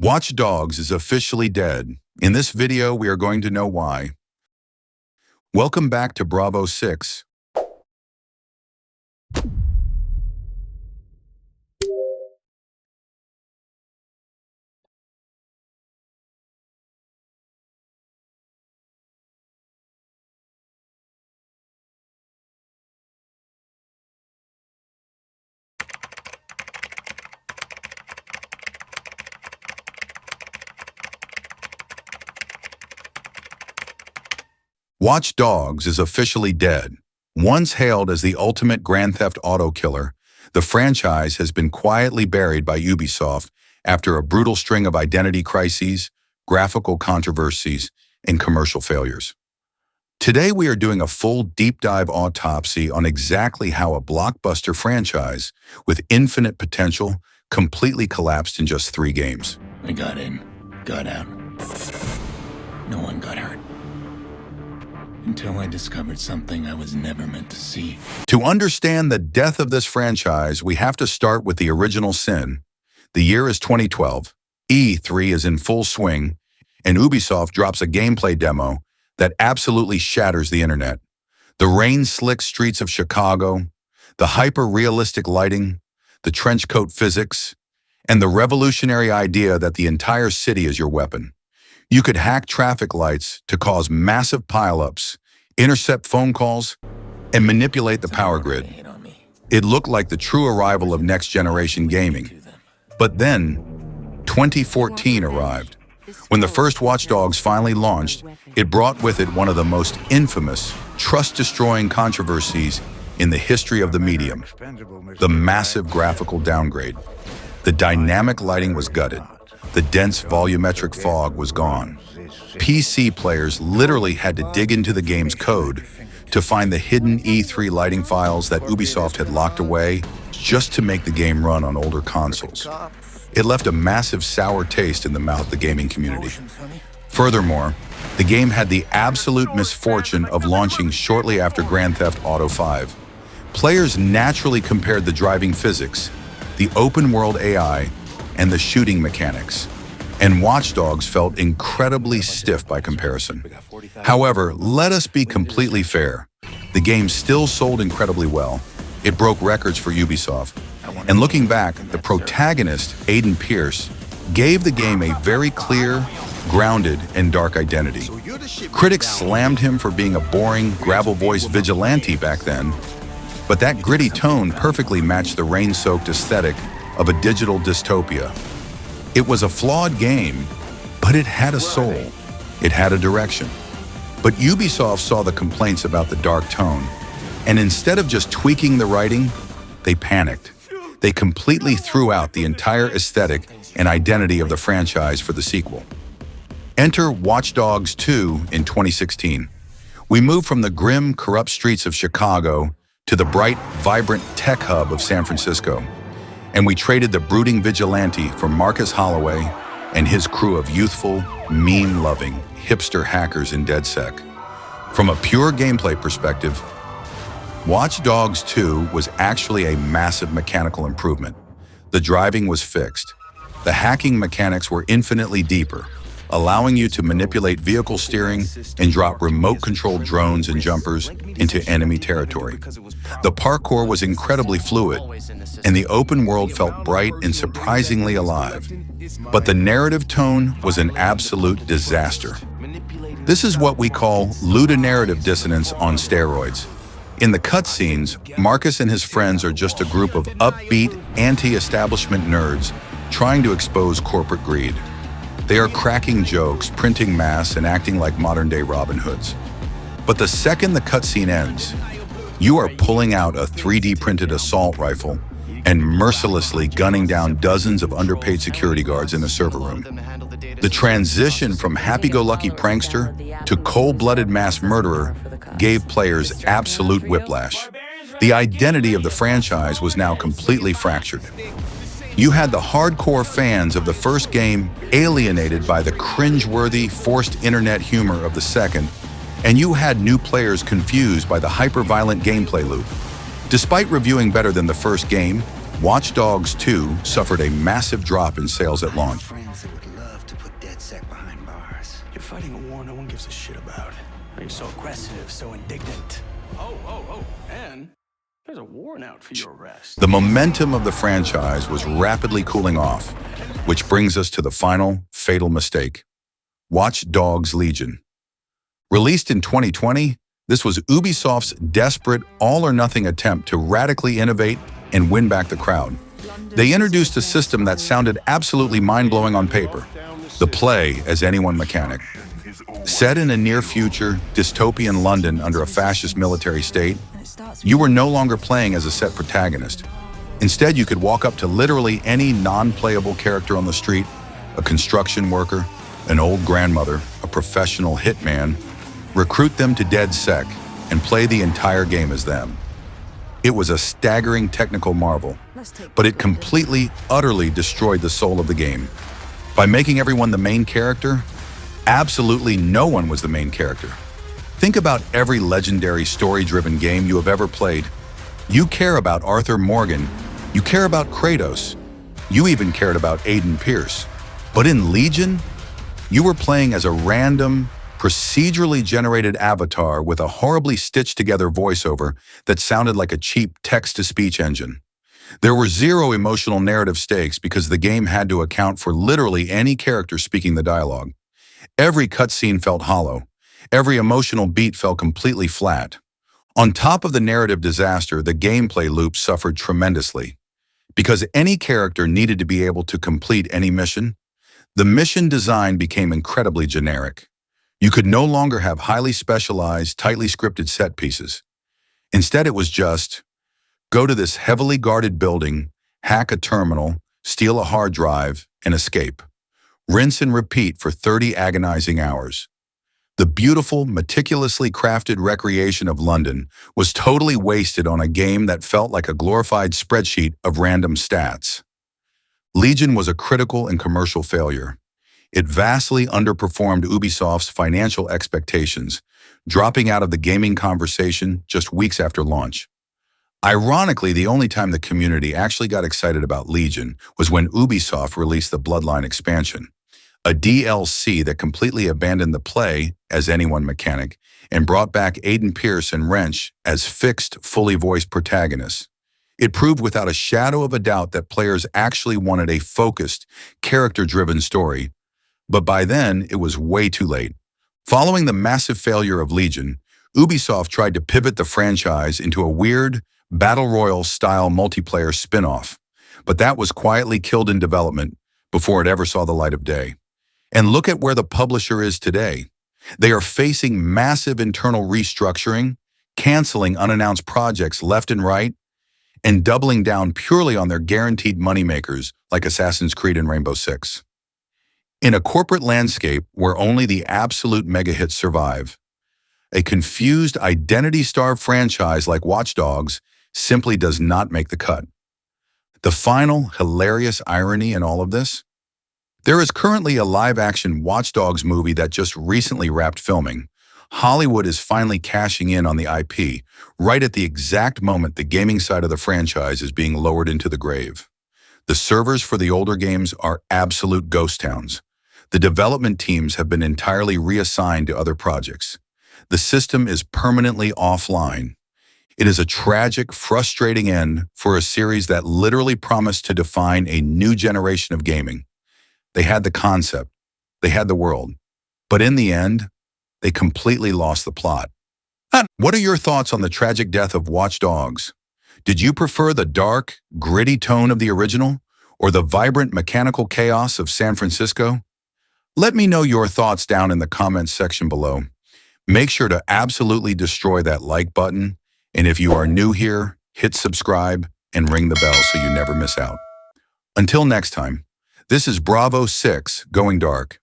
Watch Dogs is officially dead. In this video, we are going to know why. Welcome back to Bravo 6. Watch Dogs is officially dead. Once hailed as the ultimate Grand Theft Auto killer, the franchise has been quietly buried by Ubisoft after a brutal string of identity crises, graphical controversies, and commercial failures. Today we are doing a full deep dive autopsy on exactly how a blockbuster franchise with infinite potential completely collapsed in just 3 games. I got in, got out. No one got hurt. Until I discovered something I was never meant to see. To understand the death of this franchise, we have to start with the original sin. The year is 2012, E3 is in full swing, and Ubisoft drops a gameplay demo that absolutely shatters the internet. The rain-slick streets of Chicago, the hyper-realistic lighting, the trench coat physics, and the revolutionary idea that the entire city is your weapon. You could hack traffic lights to cause massive pileups, intercept phone calls, and manipulate the power grid. It looked like the true arrival of next-generation gaming. But then, 2014 arrived. When the first Watch Dogs finally launched, it brought with it one of the most infamous, trust-destroying controversies in the history of the medium: the massive graphical downgrade. The dynamic lighting was gutted. The dense volumetric fog was gone. PC players literally had to dig into the game's code to find the hidden E3 lighting files that Ubisoft had locked away just to make the game run on older consoles. It left a massive sour taste in the mouth of the gaming community. Furthermore, the game had the absolute misfortune of launching shortly after Grand Theft Auto 5. Players naturally compared the driving physics, the open-world AI, and the shooting mechanics, and Watch Dogs felt incredibly stiff by comparison. However, let us be completely fair. The game still sold incredibly well. It broke records for Ubisoft. And looking back, the protagonist, Aiden Pierce, gave the game a very clear, grounded, and dark identity. Critics slammed him for being a boring, gravel-voiced vigilante back then, but that gritty tone perfectly matched the rain-soaked aesthetic of a digital dystopia. It was a flawed game, but it had a soul. It had a direction. But Ubisoft saw the complaints about the dark tone, and instead of just tweaking the writing, they panicked. They completely threw out the entire aesthetic and identity of the franchise for the sequel. Enter Watch Dogs 2 in 2016. We moved from the grim, corrupt streets of Chicago to the bright, vibrant tech hub of San Francisco. And we traded the brooding vigilante for Marcus Holloway and his crew of youthful, meme-loving, hipster hackers in DedSec. From a pure gameplay perspective, Watch Dogs 2 was actually a massive mechanical improvement. The driving was fixed. The hacking mechanics were infinitely deeper, allowing you to manipulate vehicle steering and drop remote-controlled drones and jumpers into enemy territory. The parkour was incredibly fluid, and the open world felt bright and surprisingly alive. But the narrative tone was an absolute disaster. This is what we call ludonarrative dissonance on steroids. In the cutscenes, Marcus and his friends are just a group of upbeat, anti-establishment nerds trying to expose corporate greed. They are cracking jokes, printing masks, and acting like modern-day Robin Hoods. But the second the cutscene ends, you are pulling out a 3D printed assault rifle and mercilessly gunning down dozens of underpaid security guards in the server room. The transition from happy-go-lucky prankster to cold-blooded mass murderer gave players absolute whiplash. The identity of the franchise was now completely fractured. You had the hardcore fans of the first game alienated by the cringe-worthy, forced internet humor of the second, and you had new players confused by the hyper-violent gameplay loop. Despite reviewing better than the first game, Watch Dogs 2 suffered a massive drop in sales at launch. love to put DedSec behind bars. You're fighting a war no one gives a shit about. You're so aggressive, so indignant. Oh, and there's a warrant out for your arrest. The momentum of the franchise was rapidly cooling off, which brings us to the final fatal mistake: Watch Dogs Legion. Released in 2020, this was Ubisoft's desperate all-or-nothing attempt to radically innovate and win back the crowd. They introduced a system that sounded absolutely mind-blowing on paper: the play-as-anyone mechanic. Set in a near-future, dystopian London under a fascist military state, you were no longer playing as a set protagonist. Instead, you could walk up to literally any non-playable character on the street: a construction worker, an old grandmother, a professional hitman, recruit them to DedSec, and play the entire game as them. It was a staggering technical marvel, but it completely, utterly destroyed the soul of the game. By making everyone the main character, absolutely no one was the main character. Think about every legendary story-driven game you have ever played. You care about Arthur Morgan, you care about Kratos, you even cared about Aiden Pierce. But in Legion, you were playing as a random, procedurally generated avatar with a horribly stitched-together voiceover that sounded like a cheap text-to-speech engine. There were zero emotional narrative stakes because the game had to account for literally any character speaking the dialogue. Every cutscene felt hollow. Every emotional beat fell completely flat. On top of the narrative disaster, the gameplay loop suffered tremendously. Because any character needed to be able to complete any mission, the mission design became incredibly generic. You could no longer have highly specialized, tightly scripted set pieces. Instead, it was just, go to this heavily guarded building, hack a terminal, steal a hard drive, and escape. Rinse and repeat for 30 agonizing hours. The beautiful, meticulously crafted recreation of London was totally wasted on a game that felt like a glorified spreadsheet of random stats. Legion was a critical and commercial failure. It vastly underperformed Ubisoft's financial expectations, dropping out of the gaming conversation just weeks after launch. Ironically, the only time the community actually got excited about Legion was when Ubisoft released the Bloodline expansion, a DLC that completely abandoned the play-as-anyone mechanic and brought back Aiden Pierce and Wrench as fixed, fully voiced protagonists. It proved without a shadow of a doubt that players actually wanted a focused, character-driven story, but by then it was way too late. Following the massive failure of Legion, Ubisoft tried to pivot the franchise into a weird, Battle Royale-style multiplayer spin-off, but that was quietly killed in development before it ever saw the light of day. And look at where the publisher is today. They are facing massive internal restructuring, canceling unannounced projects left and right, and doubling down purely on their guaranteed moneymakers like Assassin's Creed and Rainbow Six. In a corporate landscape where only the absolute mega hits survive, a confused, identity-starved franchise like Watch Dogs simply does not make the cut. The final, hilarious irony in all of this? There is currently a live-action Watch Dogs movie that just recently wrapped filming. Hollywood is finally cashing in on the IP, right at the exact moment the gaming side of the franchise is being lowered into the grave. The servers for the older games are absolute ghost towns. The development teams have been entirely reassigned to other projects. The system is permanently offline. It is a tragic, frustrating end for a series that literally promised to define a new generation of gaming. They had the concept, they had the world, but in the end, they completely lost the plot. What are your thoughts on the tragic death of Watch Dogs? Did you prefer the dark, gritty tone of the original, or the vibrant mechanical chaos of San Francisco? Let me know your thoughts down in the comments section below. Make sure to absolutely destroy that like button, and if you are new here, hit subscribe and ring the bell so you never miss out. Until next time, this is Bravo 6 Going Dark.